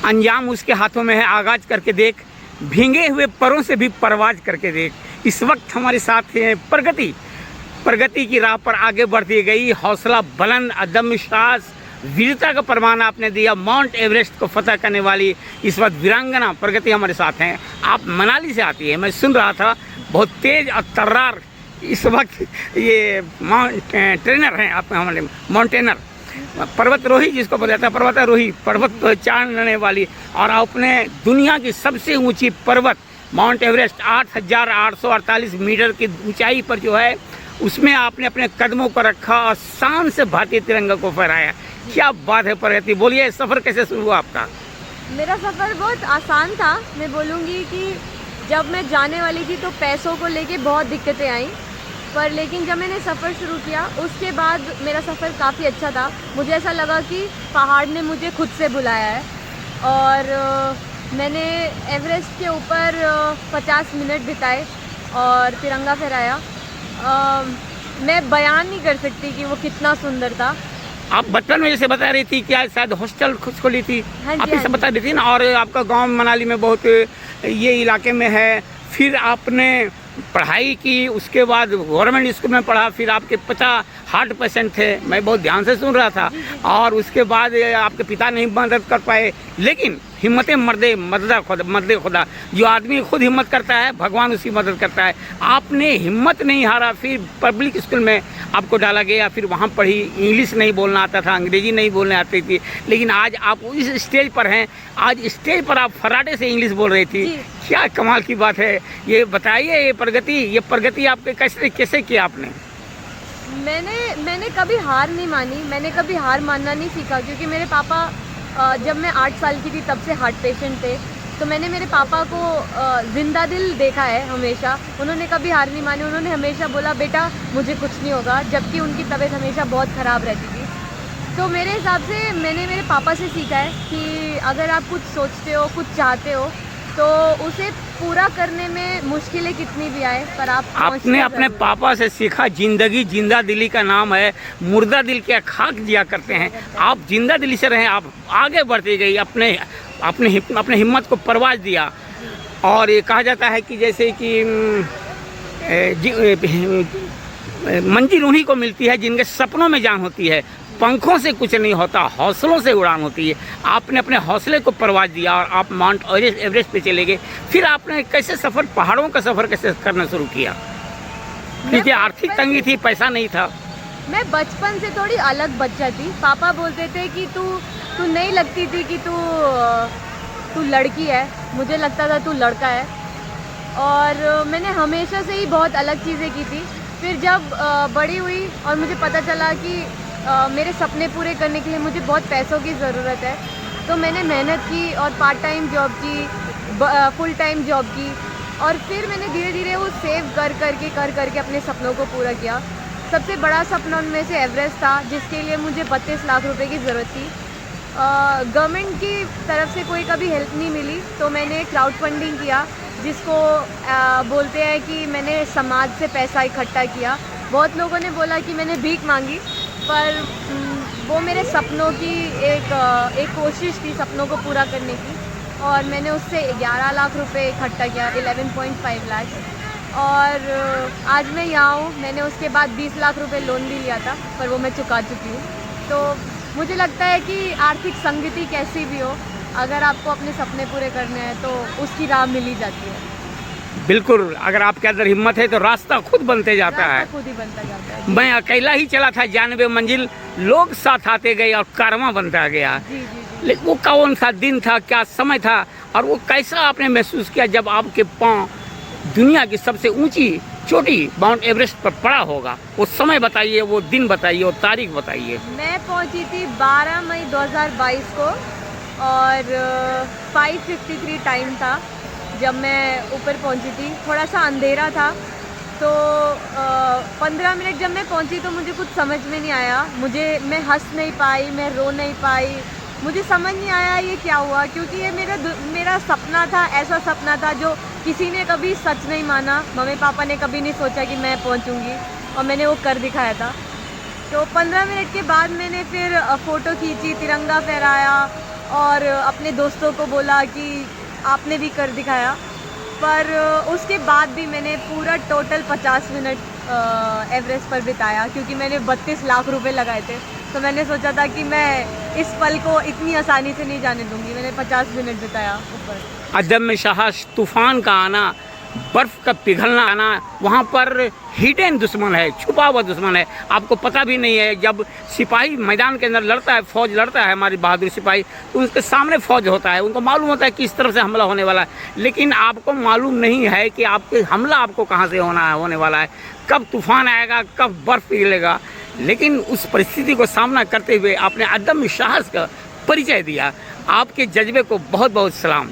अंजाम उसके हाथों में है। आगाज करके देख, भींगे हुए परों से भी परवाज करके देख। इस वक्त हमारे साथ हैं प्रगति की राह पर आगे बढ़ती गई, हौसला बुलंद, अदम्य साहस, वीरता का प्रमाण आपने दिया, माउंट एवरेस्ट को फतह करने वाली इस वक्त वीरांगना प्रगति हमारे साथ हैं। आप मनाली से आती है, मैं सुन रहा था, बहुत तेज और तर्रार इस वक्त ये ट्रेनर हैं आप, हमारे माउंटेनर, पर्वतरोही जिसको बोला जाता है, पर्वतारोही, पर्वत चढ़ने वाली। और आपने दुनिया की सबसे ऊंची पर्वत माउंट एवरेस्ट 8,848 मीटर की ऊंचाई पर जो है, उसमें आपने अपने कदमों को रखा और शान से भारतीय तिरंगा को फहराया। क्या बात है प्रगति, बोलिए सफ़र कैसे शुरू हुआ आपका? मेरा सफ़र बहुत आसान था। मैं बोलूँगी कि जब मैं जाने वाली थी तो पैसों को लेके बहुत दिक्कतें आई, पर लेकिन जब मैंने सफ़र शुरू किया उसके बाद मेरा सफ़र काफ़ी अच्छा था। मुझे ऐसा लगा कि पहाड़ ने मुझे खुद से बुलाया है। और मैंने एवरेस्ट के ऊपर 50 मिनट बिताए और तिरंगा फहराया। मैं बयान नहीं कर सकती कि वो कितना सुंदर था। आप बचपन में जैसे बता रही थी क्या शायद हॉस्टल खुद खोली थी, हाँ आप जी, ये सब बता रही थी ना, और आपका गांव मनाली में बहुत ये इलाके में है। फिर आपने पढ़ाई की, उसके बाद गवर्नमेंट स्कूल में पढ़ा, फिर आपके पिता हार्ट पेशेंट थे, मैं बहुत ध्यान से सुन रहा था। और उसके बाद आपके पिता नहीं मदद कर पाए, लेकिन हिम्मतें मर्दे खुदा, जो आदमी खुद हिम्मत करता है भगवान उसकी मदद करता है। आपने हिम्मत नहीं हारा, फिर पब्लिक स्कूल में आपको डाला गया, फिर वहाँ पढ़ी, इंग्लिश नहीं बोलना आता था, अंग्रेजी नहीं बोलने आती थी, लेकिन आज आप इस स्टेज पर हैं, आज स्टेज पर आप फराटे से इंग्लिश बोल रही थी। क्या कमाल की बात है, ये बताइए। ये प्रगति आपके कैसे किया आपने? मैंने कभी हार नहीं मानी, मैंने कभी हार मानना नहीं सीखा, क्योंकि मेरे पापा जब मैं 8 साल की थी तब से हार्ट पेशेंट थे। तो मैंने मेरे पापा को जिंदा दिल देखा है हमेशा। उन्होंने कभी हार नहीं मानी, उन्होंने हमेशा बोला बेटा मुझे कुछ नहीं होगा, जबकि उनकी तबीयत हमेशा बहुत ख़राब रहती थी। तो मेरे हिसाब से मैंने मेरे पापा से सीखा है कि अगर आप कुछ सोचते हो, कुछ चाहते हो, तो उसे पूरा करने में मुश्किलें कितनी भी आए, पर आपने अपने पापा से सीखा। जिंदगी जिंदा दिली का नाम है, मुर्दा दिल के खाक दिया करते हैं। आप जिंदा दिली से रहे, आप आगे बढ़ती गई, अपने हिम्मत को परवाज दिया। और ये कहा जाता है कि जैसे कि मंजिल उन्हीं को मिलती है जिनके सपनों में जान होती है। पंखों से कुछ नहीं होता, हौसलों से उड़ान होती है। आपने अपने हौसले को परवाज दिया और आप माउंट एवरेस्ट पे चले गए। फिर आपने कैसे सफ़र, पहाड़ों का सफ़र कैसे करना शुरू किया? क्योंकि आर्थिक तंगी थी, पैसा नहीं था। मैं बचपन से थोड़ी अलग बच्चा थी। पापा बोलते थे कि तू नहीं लगती थी कि तू लड़की है, मुझे लगता था तू लड़का है। और मैंने हमेशा से ही बहुत अलग चीज़ें की थी। फिर जब बड़ी हुई और मुझे पता चला कि मेरे सपने पूरे करने के लिए मुझे बहुत पैसों की ज़रूरत है, तो मैंने मेहनत की और पार्ट टाइम जॉब की, फुल टाइम जॉब की। और फिर मैंने धीरे धीरे वो सेव कर करके अपने सपनों को पूरा किया। सबसे बड़ा सपना उनमें से एवरेस्ट था, जिसके लिए मुझे 32 लाख रुपए की ज़रूरत थी। गवर्नमेंट की तरफ से कोई कभी हेल्प नहीं मिली, तो मैंने क्राउड फंडिंग किया, जिसको बोलते हैं कि मैंने समाज से पैसा इकट्ठा किया। बहुत लोगों ने बोला कि मैंने भीख मांगी, पर वो मेरे सपनों की एक कोशिश थी सपनों को पूरा करने की। और मैंने उससे 11 लाख रुपए इकट्ठा किया, 11.5 लाख। और आज मैं यहाँ हूँ। मैंने उसके बाद 20 लाख रुपए लोन भी लिया था, पर वो मैं चुका चुकी हूँ। तो मुझे लगता है कि आर्थिक संगति कैसी भी हो, अगर आपको अपने सपने पूरे करने हैं तो उसकी राह मिल ही जाती है। बिल्कुल, अगर आपके अंदर हिम्मत है तो रास्ता खुद बनते जाता है। खुद ही बनता जाता है। मैं अकेला ही चला था 91 मंजिल, लोग साथ आते गए और कारवां बनता गया। लेकिन वो कौन सा दिन था, क्या समय था, और वो कैसा आपने महसूस किया जब आपके पाँव दुनिया की सबसे ऊंची चोटी माउंट एवरेस्ट पर पड़ा होगा? वो समय बताइए, वो दिन बताइए, वो तारीख बताइए। मैं पहुंची थी 12 मई 2022 को और 5:53 टाइम था जब मैं ऊपर पहुंची थी। थोड़ा सा अंधेरा था, तो 15 मिनट जब मैं पहुंची तो मुझे कुछ समझ में नहीं आया। मैं हंस नहीं पाई, मैं रो नहीं पाई, मुझे समझ नहीं आया ये क्या हुआ, क्योंकि ये मेरा सपना था। ऐसा सपना था जो किसी ने कभी सच नहीं माना। मम्मी पापा ने कभी नहीं सोचा कि मैं पहुंचूंगी, और मैंने वो कर दिखाया था। तो 15 मिनट के बाद मैंने फिर फ़ोटो खींची, तिरंगा फहराया, और अपने दोस्तों को बोला कि आपने भी कर दिखाया। पर उसके बाद भी मैंने पूरा टोटल 50 मिनट एवरेस्ट पर बिताया, क्योंकि मैंने 32 लाख रुपए लगाए थे। तो मैंने सोचा था कि मैं इस पल को इतनी आसानी से नहीं जाने दूंगी। मैंने 50 मिनट बिताया ऊपर। अदम में साहस, तूफान का आना, बर्फ का पिघलना आना, वहाँ पर हिडन दुश्मन है, छुपा हुआ दुश्मन है, आपको पता भी नहीं है। जब सिपाही मैदान के अंदर लड़ता है, फौज लड़ता है, हमारी बहादुर सिपाही, तो उसके सामने फौज होता है, उनको मालूम होता है कि इस तरफ से हमला होने वाला है, लेकिन आपको मालूम नहीं है कि आपके हमला आपको कहाँ से होने वाला है, कब तूफान आएगा, कब बर्फ पिघलेगा। लेकिन उस परिस्थिति को सामना करते हुए आपने अदम्य साहस का परिचय दिया। आपके जज्बे को बहुत बहुत सलाम।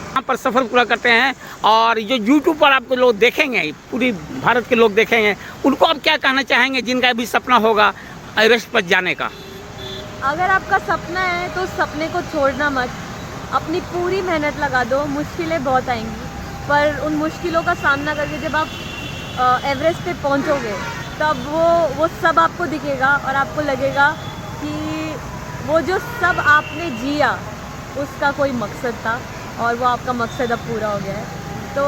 यहाँ पर सफ़र पूरा करते हैं, और जो यूट्यूब पर आपको लोग देखेंगे, पूरी भारत के लोग देखेंगे, उनको आप क्या कहना चाहेंगे जिनका भी सपना होगा एवरेस्ट पर जाने का? अगर आपका सपना है तो सपने को छोड़ना मत, अपनी पूरी मेहनत लगा दो। मुश्किलें बहुत आएंगी, पर उन मुश्किलों का सामना करके जब आप एवरेस्ट पे पहुंचोगे, तब वो सब आपको दिखेगा और आपको लगेगा कि वो जो सब आपने जिया उसका कोई मकसद था, और वो आपका मकसद अब पूरा हो गया है। तो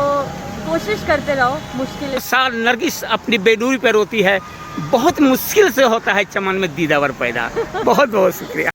कोशिश करते रहो। मुश्किल साल नरगिस अपनी बेडूरी पर रोती है, बहुत मुश्किल से होता है चमन में दीदावर पैदा। बहुत बहुत शुक्रिया।